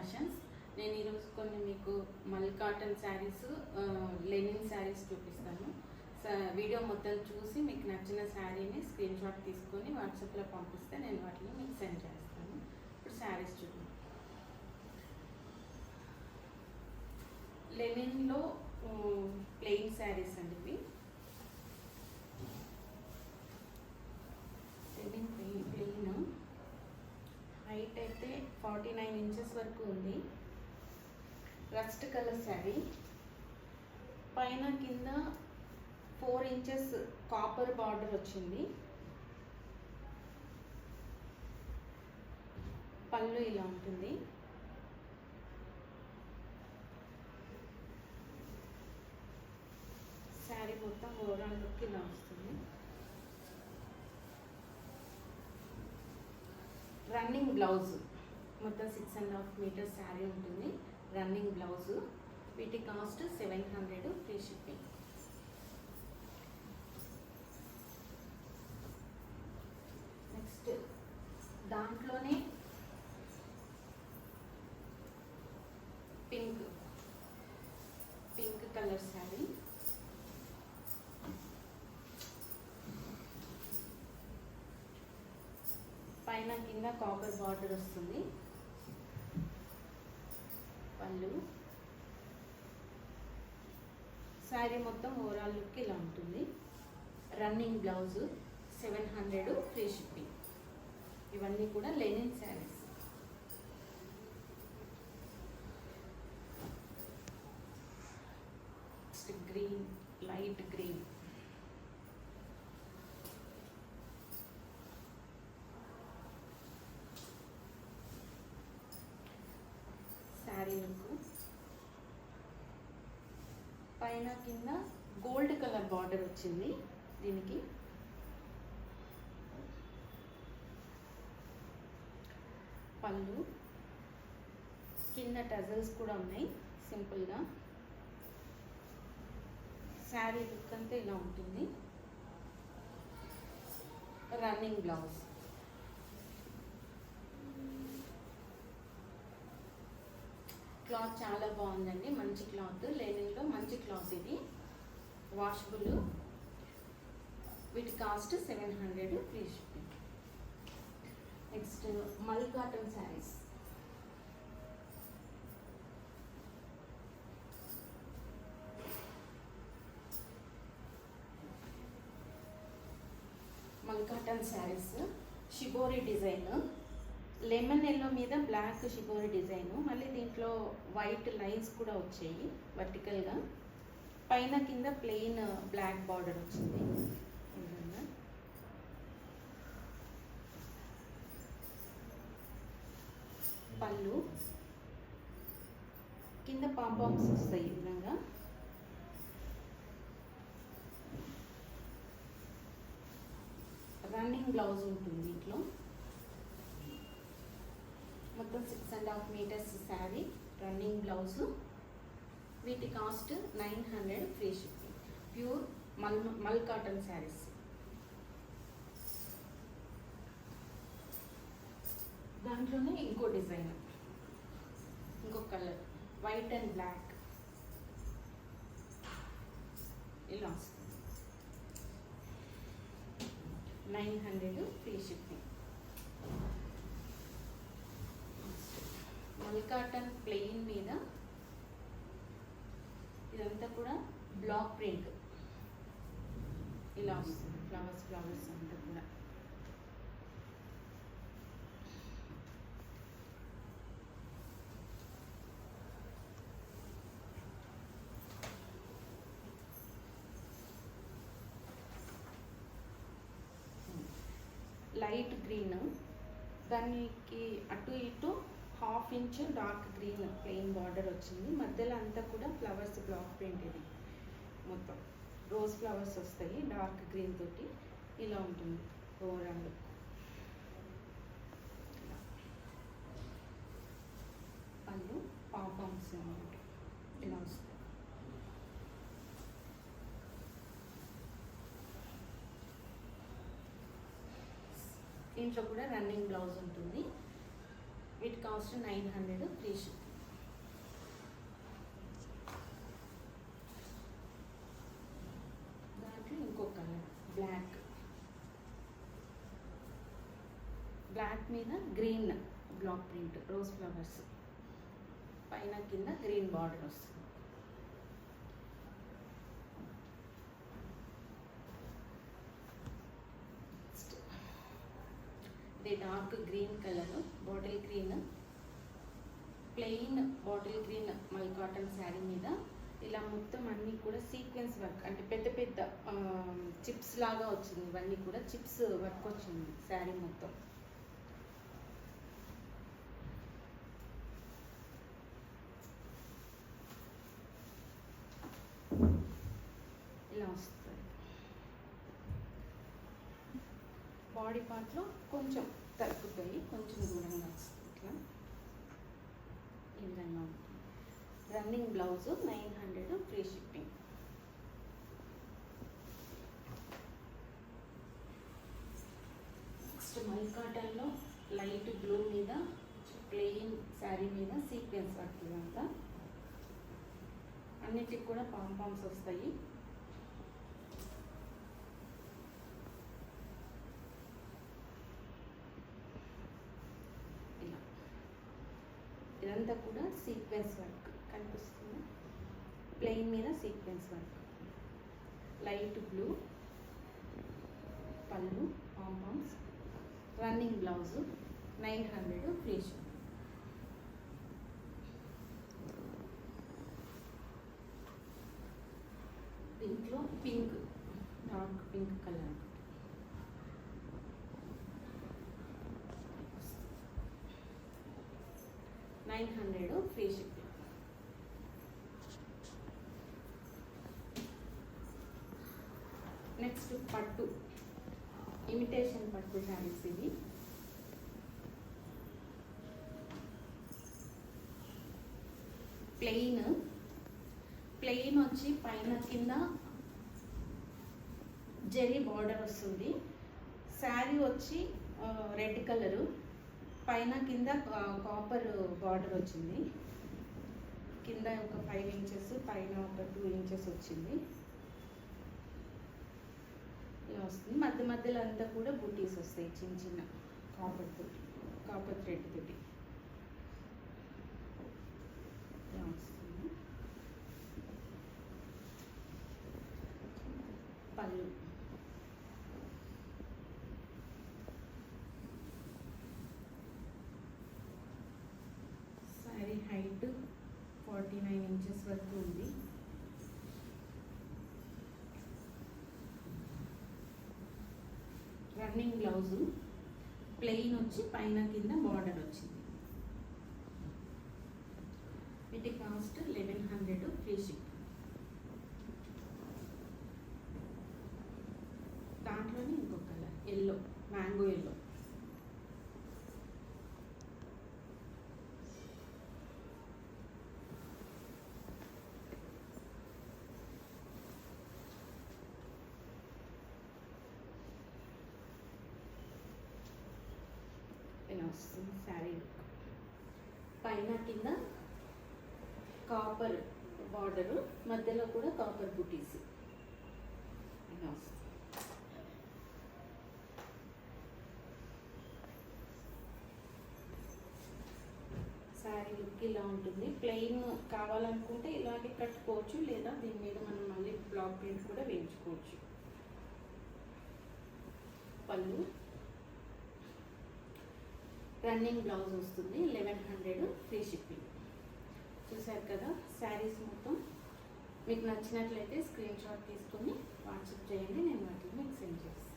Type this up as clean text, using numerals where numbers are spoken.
Fashions. నేను ఈరోజు కొన్ని మీకు మల్ కాటన్ శారీస్, లెనిన్ శారీస్ చూపిస్తాను. వీడియో మొత్తం చూసి మీకు నచ్చిన శారీని స్క్రీన్ షాట్ తీసుకొని వాట్సాప్లో పంపిస్తే నేను వాటిని మీకు సెండ్ చేస్తాను. ఇప్పుడు శారీస్ చూద్దాం. లెనిన్లో ప్లెయిన్ శారీస్ అండి ఇవి. లెనిన్ ప్లెయిన్ హైట్ అయితే 49 ఇంచెస్ వరకు ఉంది. రస్ట్ కలర్ శారీ, పైన కింద 4 ఇంచెస్ కాపర్ బార్డర్ వచ్చింది. పళ్ళు ఇలా ఉంటుంది. శారీ మొత్తం ఓవరాల్ లుక్ ఇలా వస్తుంది. రన్నింగ్ బ్లౌజ్, మొత్తం 6.5 మీటర్స్ శారీ ఉంటుంది. రన్నింగ్ బ్లౌజ్, వీటి కాస్ట్ 700 ఫ్రీ షిప్పింగ్. నెక్స్ట్ దాంట్లోనే పింక్ కలర్ శారీ, పైన కింద కాపర్ బార్డర్ వస్తుంది. పళ్ళు, శారీ మొత్తం ఓవరాల్ లుక్ ఇలా ఉంటుంది. Running blouse 700 free shipping. ఇవన్నీ కూడా linen saris. Green, light green, sari look. పైన కింద గోల్డ్ కలర్ బార్డర్ వచ్చింది దీనికి. పళ్ళు, కింద టజల్స్ కూడా ఉన్నాయి సింపుల్గా. శారీ లుక్ అంతా ఇలా ఉంటుంది. రన్నింగ్ బ్లౌజ్, క్లాత్ చాలా బాగుందండి, మంచి క్లాత్. లెనిన్లో మంచి క్లాత్ ఇది, వాషబుల్. వీటి కాస్ట్ 700 ఫ్రీ షిప్పింగ్. నెక్స్ట్ మల్ కాటన్ శారీస్. మల్ cotton saris, shibori design, lemon yellow మీద బ్లాక్ షిబోరి డిజైన్, మళ్ళీ దీంట్లో వైట్ లైన్స్ కూడా వచ్చాయి వర్టికల్గా. పైన కింద ప్లెయిన్ బ్లాక్ బార్డర్ వచ్చింది. పళ్ళు, కింద పాంపామ్స్ వస్తాయి ఈ విధంగా. రన్నింగ్ బ్లౌజ్ ఉంటుంది దీంట్లో. మొత్తం 6.5 మీటర్స్ శారీ, రన్నింగ్ బ్లౌజ్. వీటి కాస్ట్ 900 ఫ్రీ షిప్పింగ్. ప్యూర్ మల్ కాటన్ శారీస్. దాంట్లోనే ఇంకో డిజైన్, ఇంకో కలర్, వైట్ అండ్ బ్లాక్ ఇలా వస్తుంది. 900 ఫ్రీ షిప్పింగ్. మల్ కాటన్ ప్లెయిన్ మీద ఇదంతా కూడా బ్లాక్ ప్రింట్ ఇలా వస్తుంది. ఫ్లవర్స్ అంతా కూడా. లైట్ గ్రీన్, దానికి అటు ఇటు 1/2 inch dark green plain border వచ్చింది. మధ్యలో అంతా కూడా ఫ్లవర్స్ బ్లాక్ ప్రింట్. ఇది మొత్తం రోజ్ ఫ్లవర్స్ వస్తాయి డార్క్ గ్రీన్ తోటి. ఇలా ఉంటుంది ఓవరాల్ లుక్. పళ్ళు పాంపామ్స్ ఇలా వస్తాయి. దీంట్లో కూడా రన్నింగ్ బ్లౌజ్ ఉంటుంది. వీటి కాస్ట్ 900 ఫ్రీ షిప్. దాంట్లో ఇంకో కలర్ బ్లాక్ మీద green black print rose flowers పైన కింద గ్రీన్ బార్డర్ వస్తుంది. ఇది dark green colour bottle green plain bottle green mul cotton sari మీద ఇలా మొత్తం అన్నీ కూడా సీక్వెన్స్ వర్క్ అంటే పెద్ద పెద్ద చిప్స్ లాగా వచ్చింది. ఇవన్నీ కూడా చిప్స్ వర్క్ వచ్చింది శారీ మొత్తం. ఇలా వస్తుంది. బాడీ పార్ట్లో కొంచెం తగ్గుతాయి, కొంచెం దూరంగా వస్తుంది. ఇట్లా ఈ విధంగా ఉంటుంది. Running blouse 900 free shipping. Next మల్ కాటన్లో లైట్ బ్లూ మీద ప్లెయిన్ శారీ మీద సీక్వెన్స్ వర్క్. ఇదంతా అన్నిటికి కూడా పాంపామ్స్ వస్తాయి. ఇలా ఇదంతా కూడా సీక్వెన్స్ వర్క్ కనిపిస్తుంది. ప్లెయిన్ మీద సీక్వెన్స్ వర్క్, లైట్ బ్లూ పళ్ళు, pompoms, running blouse 900 free ship. దీంట్లో pink dark pink colour 900 free shipping. Next పట్టు ఇమిటేషన్ పట్టు శారీస్. ఇవి ప్లెయిన్ వచ్చి పైన కింద జెరీ బార్డర్ వస్తుంది. శారీ వచ్చి రెడ్ కలరు, పైన కింద కాపర్ బార్డర్ వచ్చింది. కింద ఒక 5 ఇంచెస్, పైన ఒక 2 ఇంచెస్ వచ్చింది. ఇలా వస్తుంది. మధ్య మధ్యలో అంతా కూడా బుటీస్ వస్తాయి, చిన్న చిన్న కాపర్ థ్రెడ్ తోటి. ఇలా వస్తుంది. పళ్ళు శారీ హైట్ 49 ఇంచెస్ వరకు ఉంది. రన్నింగ్ బ్లౌజు ప్లెయిన్ వచ్చి పైన కింద బార్డర్ వచ్చింది. వీటి కాస్ట్ 1100 ఫ్రీ షిప్. దాంట్లోనే ఇంకో కలర్ ఎల్లో, మ్యాంగో ఎల్లో. ఇలా వస్తుంది శారీ లుక్. పైన కింద కాపర్ బార్డరు, మధ్యలో కూడా కాపర్ బుటీస్. ఇలా వస్తుంది. శారీ లుక్ ఇలా ఉంటుంది. ప్లెయిన్ కావాలనుకుంటే ఇలాగే కట్టుకోవచ్చు, లేదా దీని మీద మనం మళ్ళీ బ్లాక్ ప్రింట్ కూడా వేయించుకోవచ్చు. పళ్ళు రన్నింగ్ బ్లౌజ్ వస్తుంది 1100 ఫ్రీ షిప్పింగ్. చూసారు కదా శారీస్ మొత్తం. మీకు నచ్చినట్లయితే స్క్రీన్ షాట్ తీసుకొని వాట్సాప్ చేయండి, నేను వాటిని మీకు సెండ్ చేస్తాను.